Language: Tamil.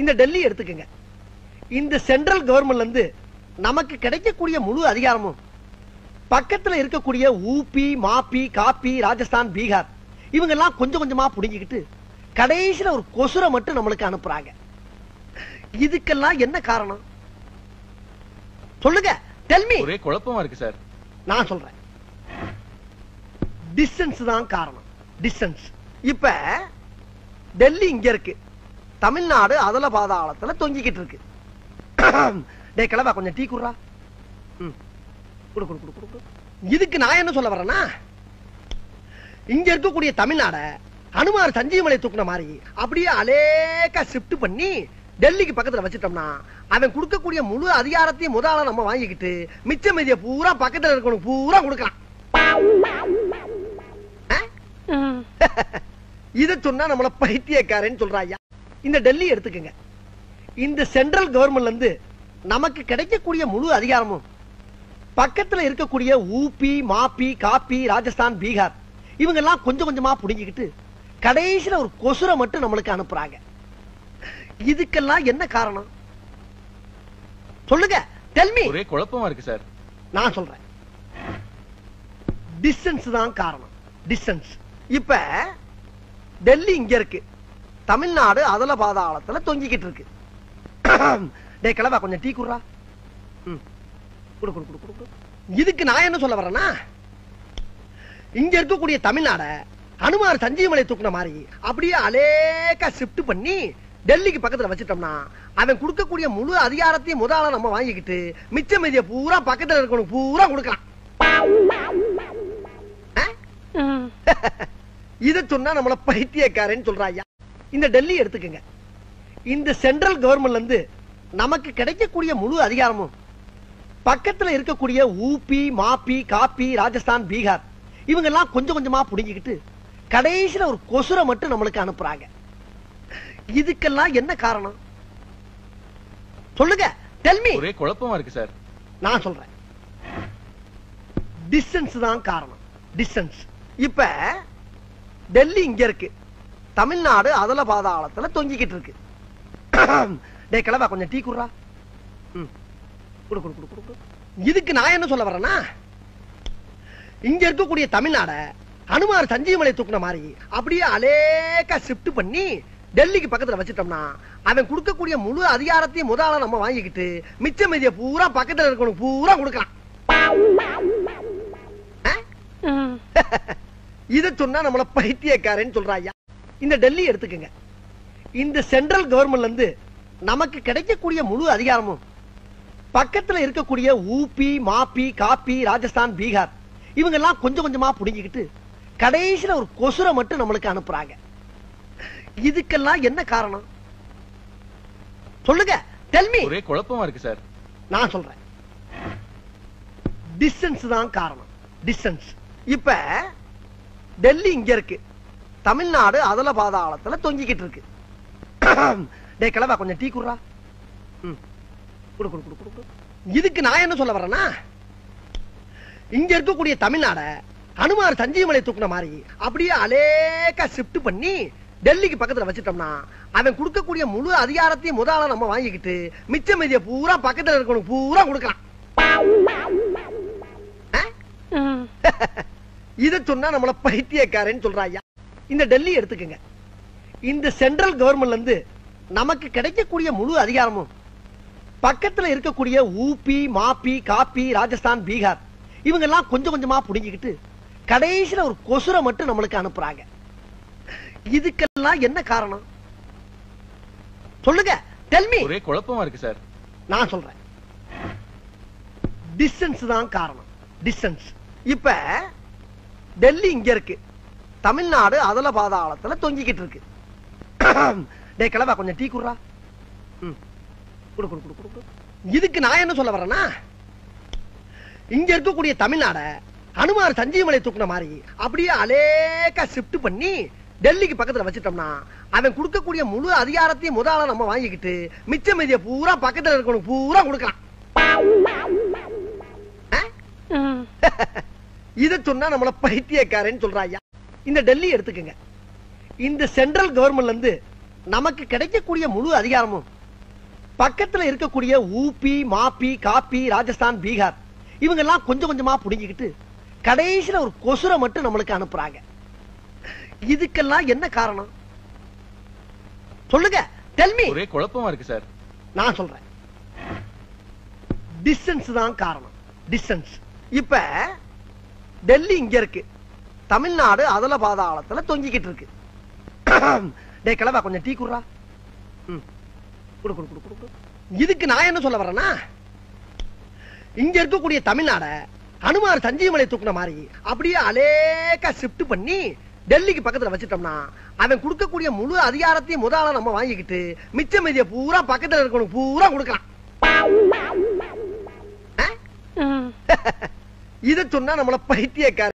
இந்த டெல்லி எடுத்துக்கங்க. இந்த சென்ட்ரல் கவர்மெண்ட்ல இருந்து நமக்கு கிடைக்கக்கூடிய முழு அதிகாரமும் பக்கத்துல இருக்கக்கூடிய ஊபி, மாப்பி, காப்பி, ராஜஸ்தான், பீகார் இவங்க எல்லாம் கொஞ்சம் கொஞ்சமா புடிங்கிக்கிட்டு கடைசியில ஒரு கொசுரை மட்டும் நம்மளுக்கு அனுப்புறாங்க. இதுக்கெல்லாம் என்ன காரணம் சொல்லுங்க? Tell me. ஒரே குழப்பமா இருக்கு சார். நான் சொல்றேன், டிஸ்டன்ஸ் தான் காரணம். டிஸ்டன்ஸ். இப்ப டெல்லி இங்க இருக்கு, தமிழ்நாடு அதல பாதாளத்துல தொங்கிக்கிட்டு இருக்கு. டே கிளவா, கொஞ்சம் டீ குடுறா. குடு குடு குடு குடு. இதுக்கு நான் என்ன சொல்ல வரேன்னா, இங்க இருக்கக்கூடிய தமிழ்நாட அனுமார் சஞ்சீவமலை தூக்குன மாதிரி அப்படியே அலேக்கா ஷிஃப்ட் பண்ணி டெல்லிக்கு பக்கத்துல வச்சிட்டோம்னா அவன் கொடுக்கக்கூடிய முழு அதிகாரத்தையும் முதல்ல நம்ம வாங்கிக்கிட்டு மிச்ச மீதியை பூரா பக்கத்துல இருக்கணும் பூரா கொடுக்கலாம். இத சொன்னா நம்மள பைத்தியக்காரன்னு சொல்றாயா. இந்த டெல்லி எடுத்துக்கங்க. இந்த சென்ட்ரல் கவர்மெண்ட்ல இருந்து நமக்கு கிடைக்கக்கூடிய முழு அதிகாரமும் பக்கத்துல இருக்கக்கூடிய ஊபி, மாப்பி, காப்பி, ராஜஸ்தான், பீகார் இவங்க எல்லாம் கொஞ்சம் கொஞ்சமா புடிங்கிக்கிட்டு கடைசியில ஒரு கொசுரை மட்டும் நம்மளுக்கு அனுப்புறாங்க. இதுக்கெல்லாம் என்ன காரணம் சொல்லுங்க? Tell me. ஒரே குழப்பமா இருக்கு சார். நான் சொல்றேன், டிஸ்டன்ஸ் தான் காரணம். டிஸ்டன்ஸ். இப்ப டெல்லி இங்க இருக்கு, தமிழ்நாடு அதல பாதாளத்துல தொங்கிக்கிட்டு இருக்கு. டே கிளவா, கொஞ்சம் டீ குடுறா. குடு குடு குடு குடு. இதுக்கு நான் என்ன சொல்ல வரேன்னா, இங்க இருக்கக்கூடிய தமிழ்நாட அனுமார் சஞ்சீவமலை தூக்குன மாதிரி அப்படியே அலேக்கா ஷிஃப்ட் பண்ணி டெல்லிக்கு பக்கத்துல வச்சிட்டோம்னா அவன் கொடுக்கக்கூடிய முழு அதிகாரத்தையும் முதல்ல நம்ம வாங்கிக்கிட்டு மிச்ச மீதியை பூரா பக்கத்துல இருக்கணும் பூரா கொடுக்கலாம். இத சொன்னா நம்மள பைத்தியக்காரன்னு சொல்றாயா. இந்த டெல்லி எடுத்துக்கங்க. இந்த சென்ட்ரல் கவர்மெண்ட்ல இருந்து நமக்கு கிடைக்கக்கூடிய முழு அதிகாரமும் பக்கத்துல இருக்கக்கூடிய ஊபி, மாப்பி, காப்பி, ராஜஸ்தான், பீகார் இவங்க எல்லாம் கொஞ்சம் கொஞ்சமா புடிங்கிக்கிட்டு கடைசியில ஒரு கொசுரை மட்டும் நம்மளுக்கு அனுப்புறாங்க. இதுக்கெல்லாம் என்ன காரணம் சொல்லுங்க? Tell me. ஒரே குழப்பமா இருக்கு சார். நான் சொல்றேன், டிஸ்டன்ஸ் தான் காரணம். டிஸ்டன்ஸ். இப்ப டெல்லி இங்க இருக்கு, தமிழ்நாடு அதல பாதாளத்துல தொங்கிக்கிட்டு இருக்கு. டே கிளவா, கொஞ்சம் டீ குடுறா. குடு குடு குடு குடு. இதுக்கு நான் என்ன சொல்ல வரேன்னா, இங்க இருக்கக்கூடிய தமிழ்நாட அனுமார் சஞ்சீவமலை தூக்குன மாதிரி அப்படியே அலேக்கா ஷிஃப்ட் பண்ணி டெல்லிக்கு பக்கத்துல வச்சிட்டோம்னா அவன் கொடுக்கக்கூடிய முழு அதிகாரத்தையும் முதல்ல நம்ம வாங்கிக்கிட்டு மிச்ச மீதியை பூரா பக்கத்துல இருக்கணும் பூரா கொடுக்கலாம். இத சொன்னா நம்மள பைத்தியக்காரன்னு சொல்றாயா. இந்த டெல்லி எடுத்துக்கங்க. இந்த சென்ட்ரல் கவர்மெண்ட்ல இருந்து நமக்கு கிடைக்கக்கூடிய முழு அதிகாரமும் பக்கத்துல இருக்கக்கூடிய ஊபி, மாப்பி, காப்பி, ராஜஸ்தான், பீகார் இவங்க எல்லாம் கொஞ்சம் கொஞ்சமா புடிங்கிக்கிட்டு கடைசியில ஒரு கொசுரை மட்டும் நம்மளுக்கு அனுப்புறாங்க. இதுக்கெல்லாம் என்ன காரணம் சொல்லுங்க? Tell me. ஒரே குழப்பமா இருக்கு சார். நான் சொல்றேன், டிஸ்டன்ஸ் தான் காரணம். டிஸ்டன்ஸ். இப்ப டெல்லி இங்க இருக்கு, தமிழ்நாடு அதல பாதாளத்துல தொங்கிக்கிட்டு இருக்கு. டே கிளவா, கொஞ்சம் டீ குடுறா. குடு குடு குடு குடு. இதுக்கு நான் என்ன சொல்ல வரேன்னா, இங்க இருக்கக்கூடிய தமிழ்நாட அனுமார் சஞ்சீவமலை தூக்குன மாதிரி அப்படியே அலேக்கா ஷிஃப்ட் பண்ணி டெல்லிக்கு பக்கத்துல வச்சிட்டோம்னா அவன் கொடுக்கக்கூடிய முழு அதிகாரத்தையும் முதல்ல நம்ம வாங்கிக்கிட்டு மிச்ச மீதியை பூரா பக்கத்துல இருக்கணும் பூரா கொடுக்கலாம். இத சொன்னா நம்மள பைத்தியக்காரன்னு சொல்றாயா. இந்த டெல்லி எடுத்துக்கங்க. இந்த சென்ட்ரல் கவர்மெண்ட்ல இருந்து நமக்கு கிடைக்கக்கூடிய முழு அதிகாரமும் பக்கத்துல இருக்கக்கூடிய ஊபி, மாப்பி, காப்பி, ராஜஸ்தான், பீகார் இவங்க எல்லாம் கொஞ்சம் கொஞ்சமா புடிங்கிக்கிட்டு கடைசியில ஒரு கொசுரை மட்டும் நம்மளுக்கு அனுப்புறாங்க. இதுக்கெல்லாம் என்ன காரணம் சொல்லுங்க? Tell me. ஒரே குழப்பமா இருக்கு சார். நான் சொல்றேன், டிஸ்டன்ஸ் தான் காரணம். டிஸ்டன்ஸ். இப்ப டெல்லி இங்க இருக்கு, தமிழ்நாடு அதல பாதாளத்துல தொங்கிக்கிட்டு இருக்கு. டே கிளவா, கொஞ்சம் டீ குடுறா. குடு குடு குடு குடு. இதுக்கு நான் என்ன சொல்ல வரேன்னா, இங்க இருக்கக்கூடிய தமிழ்நாட அனுமார் சஞ்சீவமலை தூக்குன மாதிரி அப்படியே அலேக்கா ஷிஃப்ட் பண்ணி டெல்லிக்கு பக்கத்துல வச்சிட்டோம்னா அவன் கொடுக்கக்கூடிய முழு அதிகாரத்தையும் முதல்ல நம்ம வாங்கிக்கிட்டு மிச்ச மீதியை பூரா பக்கத்துல இருக்கணும் பூரா கொடுக்கலாம். இத சொன்னா நம்மள பைத்தியக்காரன்னு சொல்றாயா. இந்த டெல்லி எடுத்துக்கங்க. இந்த சென்ட்ரல் கவர்மெண்ட்ல இருந்து நமக்கு கிடைக்கக்கூடிய முழு அதிகாரமும் பக்கத்துல இருக்கக்கூடிய ஊபி, மாப்பி, காப்பி, ராஜஸ்தான், பீகார் இவங்க எல்லாம் கொஞ்சம் கொஞ்சமா புடுங்கிக்கிட்டு கடைசியில ஒரு கொசுரை மட்டும் நம்மளுக்கு அனுப்புறாங்க. இதுக்கெல்லாம் என்ன காரணம் சொல்லுங்க? Tell me. ஒரே குழப்பமா இருக்கு சார். நான் சொல்றேன், டிஸ்டன்ஸ் தான் காரணம். டிஸ்டன்ஸ். இப்ப டெல்லி இங்க இருக்கு, தமிழ்நாடு அதல பாதாளத்துல தொங்கிக்கிட்டு இருக்கு. டே கிளவா கொஞ்சம் டீ குடுறா. குடு குடு குடு குடு. இதுக்கு நான் என்ன சொல்ல வரேன்னா, இங்க இருக்கக்கூடிய தமிழ்நாட அனுமார் சஞ்சீவமலை தூக்குன மாதிரி அப்படியே அலேக்கா ஷிஃப்ட் பண்ணி டெல்லிக்கு பக்கத்துல வச்சிட்டோம்னா அவன் கொடுக்கக்கூடிய முழு அதிகாரத்தையும் முதல்ல நம்ம வாங்கிக்கிட்டு மிச்ச மீதிய பூரா பக்கத்துல இருக்கணும் பூரா கொடுக்கலாம். இத சொன்னா நம்மள பைத்தியக்கார